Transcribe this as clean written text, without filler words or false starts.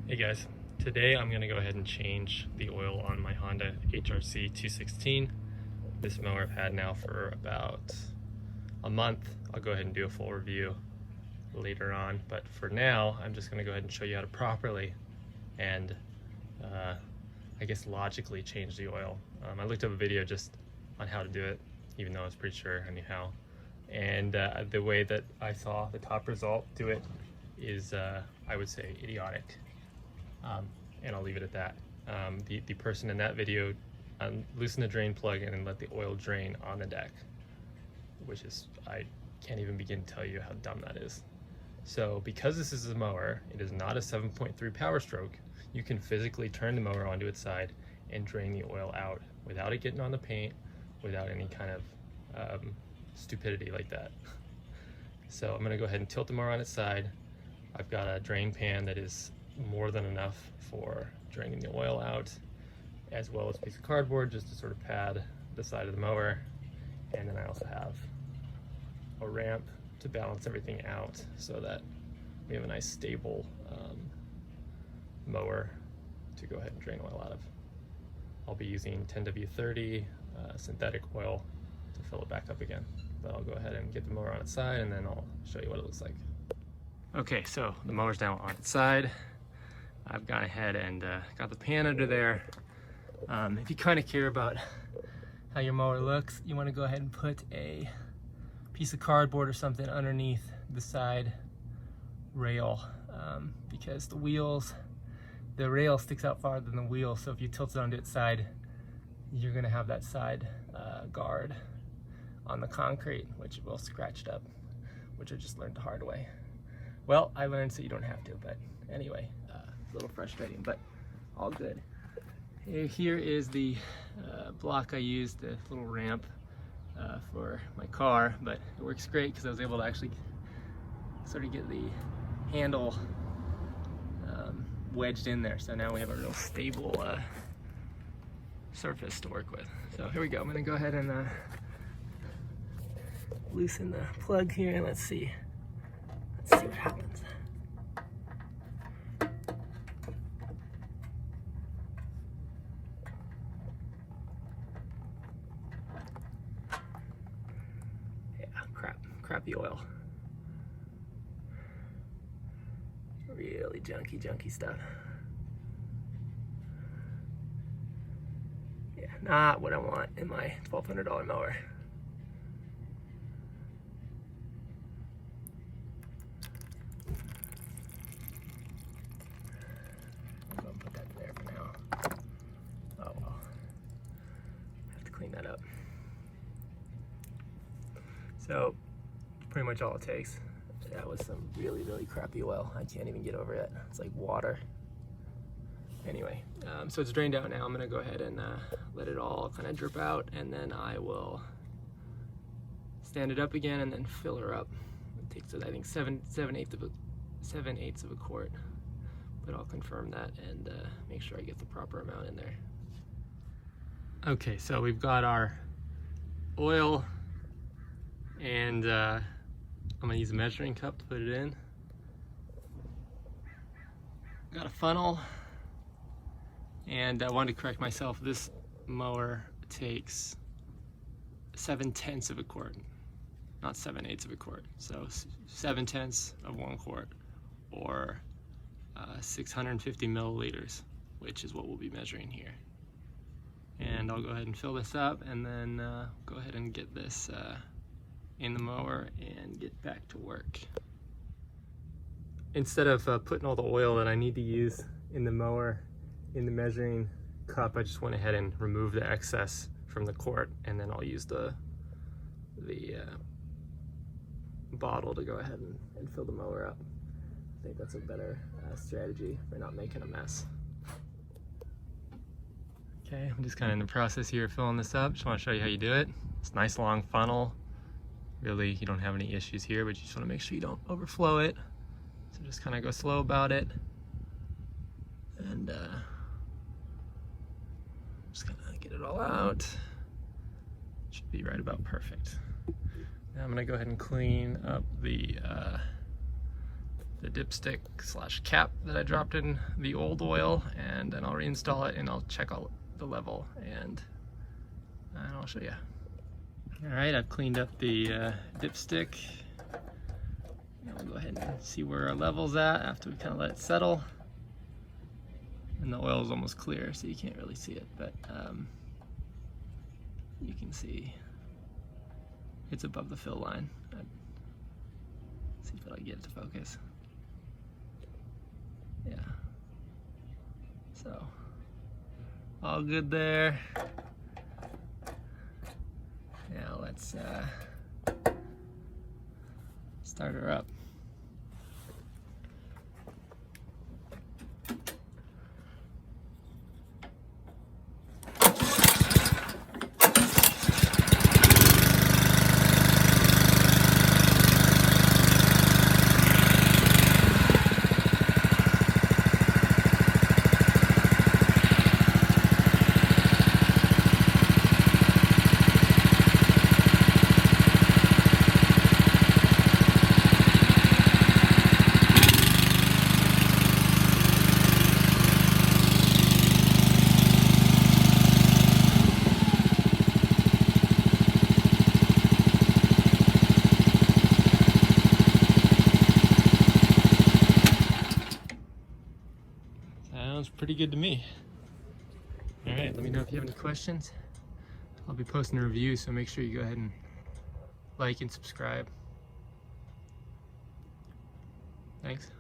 Hey guys, today I'm going to go ahead and change the oil on my Honda HRC216. This mower I've had now for about a month. I'll go ahead and do a full review later on, but for now I'm just going to go ahead and show you how to properly and I guess logically change the oil. I looked up a video just on how to do it, even though I was pretty sure I knew how. And the way that I saw the top result do it is, I would say, idiotic. And I'll leave it at that. The person in that video loosened the drain plug and then let the oil drain on the deck, which is, I can't even begin to tell you how dumb that is. So because this is a mower, it is not a 7.3 power stroke, you can physically turn the mower onto its side and drain the oil out without it getting on the paint, without any kind of stupidity like that. So I'm gonna go ahead and tilt the mower on its side. I've got a drain pan that is more than enough for draining the oil out, as well as a piece of cardboard just to sort of pad the side of the mower. And then I also have a ramp to balance everything out so that we have a nice stable mower to go ahead and drain oil out of. I'll be using 10W30 synthetic oil to fill it back up again. But I'll go ahead and get the mower on its side and then I'll show you what it looks like. Okay, so the mower's now on its side. I've gone ahead and got the pan under there. If you kind of care about how your mower looks, you want to go ahead and put a piece of cardboard or something underneath the side rail, because the rail sticks out farther than the wheel, so if you tilt it onto its side, you're going to have that side guard on the concrete, which will scratch it up, which I just learned the hard way. Well, I learned so you don't have to, but anyway, a little frustrating, but all good. Here is the block I used, the little ramp for my car, but it works great because I was able to actually sort of get the handle wedged in there. So now we have a real stable surface to work with. So here we go. I'm gonna go ahead and loosen the plug here and let's see what happens. Crappy oil. Really junky stuff. Yeah, not what I want in my $1,200 mower. I'm gonna put that there for now. Oh well. I have to clean that up. So pretty much all it takes. That was some really crappy oil. I can't even get over it. It's like water. Anyway, so it's drained out now. I'm gonna go ahead and let it all kind of drip out, and then I will stand it up again and then fill her up. It takes, I think, 7/8 of a quart, but I'll confirm that and make sure I get the proper amount in there. Okay, so we've got our oil, and I'm gonna use a measuring cup to put it in. Got a funnel, and I wanted to correct myself. This mower takes 7/10 of a quart, not 7/8 of a quart. So 7/10 of 1 quart, or 650 milliliters, which is what we'll be measuring here. And I'll go ahead and fill this up, and then go ahead and get this in the mower and get back to work. Instead of putting all the oil that I need to use in the mower in the measuring cup, I just went ahead and removed the excess from the quart, and then I'll use the bottle to go ahead and fill the mower up. I think that's a better strategy for not making a mess. Okay, I'm just kind of in the process here of filling this up. Just want to show you how you do it. It's a nice long funnel. Really, you don't have any issues here, but you just want to make sure you don't overflow it. So just kind of go slow about it. And just kind of get it all out. Should be right about perfect. Now I'm going to go ahead and clean up the the dipstick slash cap that I dropped in the old oil, and then I'll reinstall it and I'll check all the level and I'll show you. Alright, I've cleaned up the dipstick. I'll go ahead and see where our level's at after we kind of let it settle. And the oil is almost clear, so you can't really see it, but you can see it's above the fill line. See if I'll get it to focus. Yeah. So, all good there. Now let's start her up. Sounds pretty good to me. All right, let me know if you have any questions. I'll be posting a review, so make sure you go ahead and like and subscribe. Thanks.